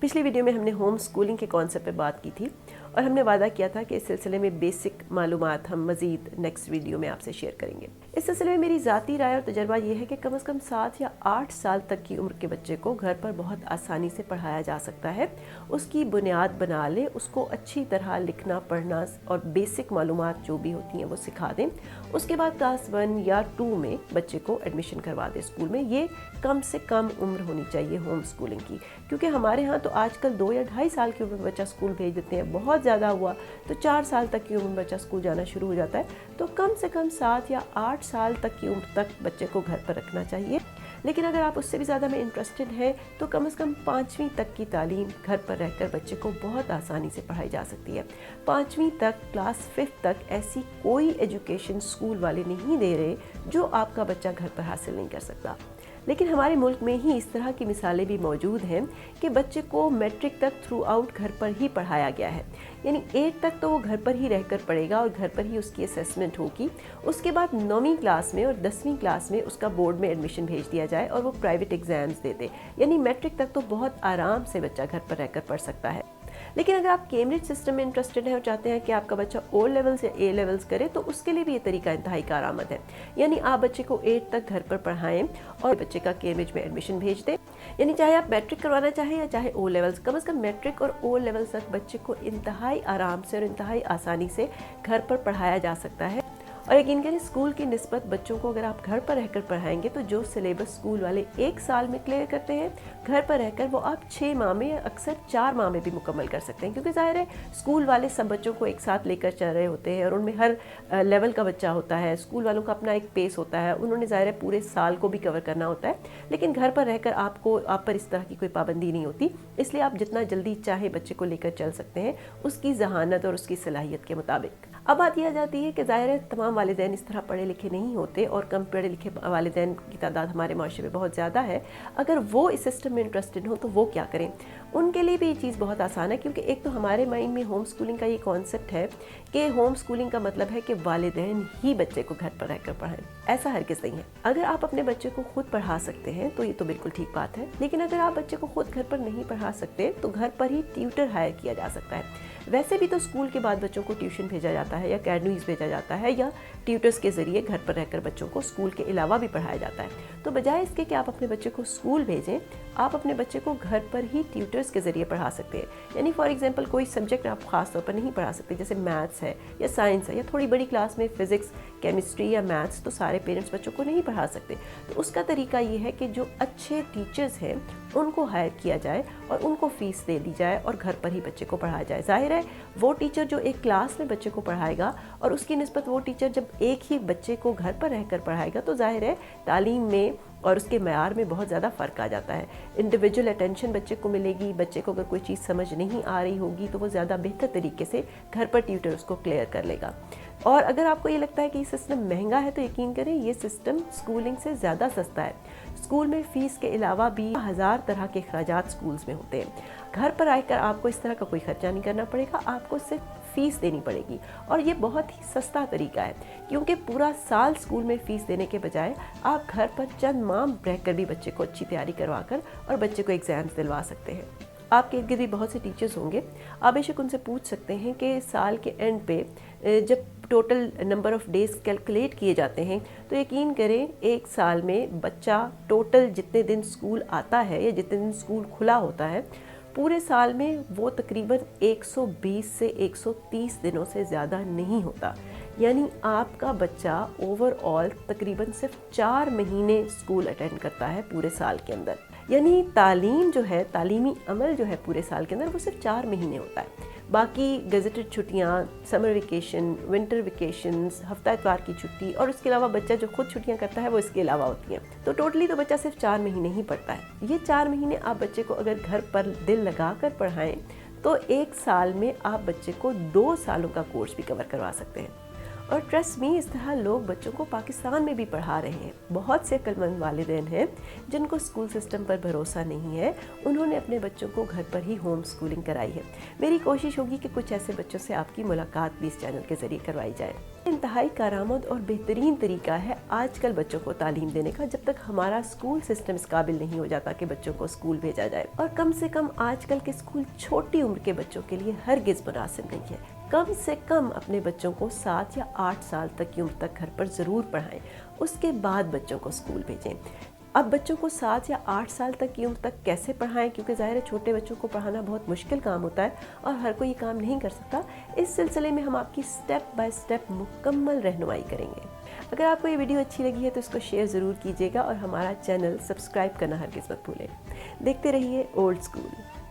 पिछली वीडियो में हमने होम स्कूलिंग के कॉन्सेप्ट पे बात की थी और हमने वादा किया था कि इस सिलसिले में बेसिक मालूमात हम मज़ीद नेक्स्ट वीडियो में आपसे शेयर करेंगे। इस सिलसिले में मेरी ज़ाती राय और तजर्बा ये है कि कम से कम 7 या 8 साल तक की उम्र के बच्चे को घर पर बहुत आसानी से पढ़ाया जा सकता है। उसकी बुनियाद बना लें, उसको अच्छी तरह लिखना पढ़ना और बेसिक मालूमात जो भी होती हैं वो सिखा दें। उसके बाद क्लास 1 या 2 में बच्चे को एडमिशन करवा दें स्कूल में। ये कम से कम उम्र होनी चाहिए होम स्कूलिंग की, क्योंकि हमारे यहाँ तो आजकल 2 या 2.5 साल की उम्र में बच्चा स्कूल भेज देते हैं। बहुत ज़्यादा हुआ तो 4 साल तक की उम्र में बच्चा स्कूल जाना शुरू हो जाता है। तो कम से कम 7 या 8 साल तक की उम्र तक बच्चे को घर पर रखना चाहिए। लेकिन अगर आप उससे भी ज़्यादा में इंटरेस्टेड हैं तो कम से कम 5वीं तक की तालीम घर पर रहकर बच्चे को बहुत आसानी से पढ़ाई जा सकती है। 5वीं तक, क्लास 5 तक ऐसी कोई एजुकेशन स्कूल वाले नहीं दे रहे जो आपका बच्चा घर पर हासिल नहीं कर सकता। लेकिन हमारे मुल्क में ही इस तरह की मिसालें भी मौजूद हैं कि बच्चे को मैट्रिक तक थ्रू आउट घर पर ही पढ़ाया गया है। यानी 8 तक तो वो घर पर ही रहकर पढ़ेगा और घर पर ही उसकी असेसमेंट होगी। उसके बाद 9वीं क्लास में और 10वीं क्लास में उसका बोर्ड में एडमिशन भेज दिया जाए और वो प्राइवेट एग्जाम्स देते। यानी मैट्रिक तक तो बहुत आराम से बच्चा घर पर रहकर पढ़ सकता है। लेकिन अगर आप कैम्ब्रिज सिस्टम में इंटरेस्टेड हैं और चाहते हैं कि आपका बच्चा ओ लेवल्स या ए लेवल्स करे, तो उसके लिए भी ये तरीका इंतहाई कारआमद है। यानी आप बच्चे को 8 तक घर पर पढ़ाएं और बच्चे का कैम्ब्रिज में एडमिशन भेज दें। यानी चाहे आप मैट्रिक करवाना चाहें या चाहे ओ लेवल्स, कम से कम मैट्रिक और ओ लेवल्स तक बच्चे को इंतहाई आराम से और इंतहाई आसानी से घर पर पढ़ाया जा सकता है। और यकीन करें, स्कूल की निस्बत बच्चों को अगर आप घर पर रहकर पढ़ाएंगे तो जो सिलेबस स्कूल वाले 1 साल में क्लियर करते हैं, घर पर रहकर वो आप 6 माह में या अक्सर 4 माह में भी मुकम्मल कर सकते हैं। क्योंकि ज़ाहिर है स्कूल वाले सब बच्चों को एक साथ लेकर चल रहे होते हैं और उनमें हर लेवल का बच्चा होता है। स्कूल वालों का अपना एक पेस होता है, उन्होंने ज़ाहिर है पूरे साल को भी कवर करना होता है। लेकिन घर पर रहकर आप पर इस तरह की कोई पाबंदी नहीं होती, इसलिए आप जितना जल्दी चाहे बच्चे को लेकर चल सकते हैं उसकी जहानत और उसकी सलाहियत के मुताबिक। अब बात यह आ जाती है कि ज़ाहिर है तमाम वालिदैन इस तरह पढ़े लिखे नहीं होते और कम पढ़े लिखे वालिदैन की तादाद हमारे माशरे में बहुत ज़्यादा है। अगर वो इस सिस्टम में इंटरेस्टेड हो तो वो क्या करें? उनके लिए भी ये चीज़ बहुत आसान है, क्योंकि एक तो हमारे माइंड में होम स्कूलिंग का ये कॉन्सेप्ट है कि होम स्कूलिंग का मतलब है कि वालिदैन ही बच्चे को घर पर रहकर पढ़ाएं। ऐसा हरगिज़ नहीं है। अगर आप अपने बच्चे को खुद पढ़ा सकते हैं तो ये तो बिल्कुल ठीक बात है। लेकिन अगर आप बच्चे को खुद घर पर नहीं पढ़ा सकते तो घर पर ही ट्यूटर हायर किया जा सकता है। वैसे भी तो स्कूल के बाद बच्चों को ट्यूशन भेजा जाता है या अकेडमीज़ भेजा जाता है या ट्यूटर्स के ज़रिए घर पर रहकर बच्चों को स्कूल के अलावा भी पढ़ाया जाता है। तो बजाय इसके कि आप अपने बच्चे को स्कूल भेजें, आप अपने बच्चे को घर पर ही ट्यूटर्स के ज़रिए पढ़ा सकते हैं। यानी फॉर एग्जांपल कोई सब्जेक्ट आप ख़ास तौर पर नहीं पढ़ा सकते, जैसे मैथ्स है या साइंस है या थोड़ी बड़ी क्लास में फ़िज़िक्स, केमिस्ट्री या मैथ्स, तो सारे पेरेंट्स बच्चों को नहीं पढ़ा सकते। तो उसका तरीका ये है कि जो अच्छे टीचर्स हैं उनको हायर किया जाए और उनको फ़ीस दे दी जाए और घर पर ही बच्चे को पढ़ाया जाए। ज़ाहिर है वो टीचर जो एक क्लास में बच्चे को पढ़ाएगा और उसकी निस्बत वो टीचर जब एक ही बच्चे को घर पर रहकर पढ़ाएगा तो ज़ाहिर है तालीम में और उसके मयार में बहुत ज़्यादा फ़र्क आ जाता है। इंडिविजुअल अटेंशन बच्चे को मिलेगी। बच्चे को अगर कोई चीज़ समझ नहीं आ रही होगी तो वो ज़्यादा बेहतर तरीके से घर पर ट्यूटर उसको क्लियर कर लेगा। और अगर आपको ये लगता है कि ये सिस्टम महंगा है तो यकीन करें ये सिस्टम स्कूलिंग से ज़्यादा सस्ता है। स्कूल में फ़ीस के अलावा भी 1000 तरह के अखराजात स्कूल्स में होते हैं। घर पर आकर आपको इस तरह का कोई खर्चा नहीं करना पड़ेगा, आपको सिर्फ फ़ीस देनी पड़ेगी। और ये बहुत ही सस्ता तरीका है, क्योंकि पूरा साल स्कूल में फ़ीस देने के बजाय आप घर पर चंद माह रहकर भी बच्चे को अच्छी तैयारी करवाकर और बच्चे को एग्ज़ाम्स दिलवा सकते हैं। आपके इर्द गिर्द भी बहुत से टीचर्स होंगे, आप बेशक उनसे पूछ सकते हैं कि साल के एंड पे जब total number of days calculate किए जाते हैं तो यकीन करें एक साल में बच्चा टोटल जितने दिन स्कूल आता है या जितने दिन स्कूल खुला होता है, पूरे साल में वो तकरीबन 120 से 130 दिनों से ज़्यादा नहीं होता। यानी आपका बच्चा ओवरऑल तकरीबन सिर्फ 4 महीने स्कूल अटेंड करता है पूरे साल के अंदर। यानी तालीम जो है, तालीमी अमल जो है पूरे साल के अंदर वो सिर्फ 4 महीने होता है। बाकी गजेटेड छुट्टियाँ, समर वेकेशन, विंटर वेकेशंस, हफ्ता इतवार की छुट्टी और उसके अलावा बच्चा जो खुद छुट्टियाँ करता है वो इसके अलावा होती हैं। तो टोटली तो बच्चा सिर्फ 4 महीने ही पढ़ता है। ये 4 महीने आप बच्चे को अगर घर पर दिल लगा कर पढ़ाएं तो 1 साल में आप बच्चे को 2 सालों का कोर्स भी कवर करवा सकते हैं। اور ٹرسٹ می اس طرح لوگ بچوں کو پاکستان میں بھی پڑھا رہے ہیں۔ بہت سے عقلمند والدین ہیں جن کو اسکول سسٹم پر بھروسہ نہیں ہے، انہوں نے اپنے بچوں کو گھر پر ہی ہوم اسکولنگ کرائی ہے۔ میری کوشش ہوگی کہ کچھ ایسے بچوں سے آپ کی ملاقات بھی اس چینل کے ذریعے کروائی جائے۔ انتہائی کارآمد اور بہترین طریقہ ہے آج کل بچوں کو تعلیم دینے کا، جب تک ہمارا اسکول سسٹم اس قابل نہیں ہو جاتا کہ بچوں کو اسکول بھیجا جائے۔ اور کم سے کم آج کل کے اسکول چھوٹی عمر کے بچوں کے لیے ہرگز مناسب نہیں ہے۔ کم سے کم اپنے بچوں کو 7 یا 8 سال تک کی عمر تک گھر پر ضرور پڑھائیں، اس کے بعد بچوں کو اسکول بھیجیں۔ اب بچوں کو 7 یا 8 سال تک کی عمر تک کیسے پڑھائیں، کیونکہ ظاہر ہے چھوٹے بچوں کو پڑھانا بہت مشکل کام ہوتا ہے اور ہر کوئی یہ کام نہیں کر سکتا۔ اس سلسلے میں ہم آپ کی سٹیپ بائی سٹیپ مکمل رہنمائی کریں گے۔ اگر آپ کو یہ ویڈیو اچھی لگی ہے تو اس کو شیئر ضرور کیجیے گا اور ہمارا چینل سبسکرائب کرنا ہرگز مت بھولیں۔ دیکھتے رہیے اولڈ اسکول۔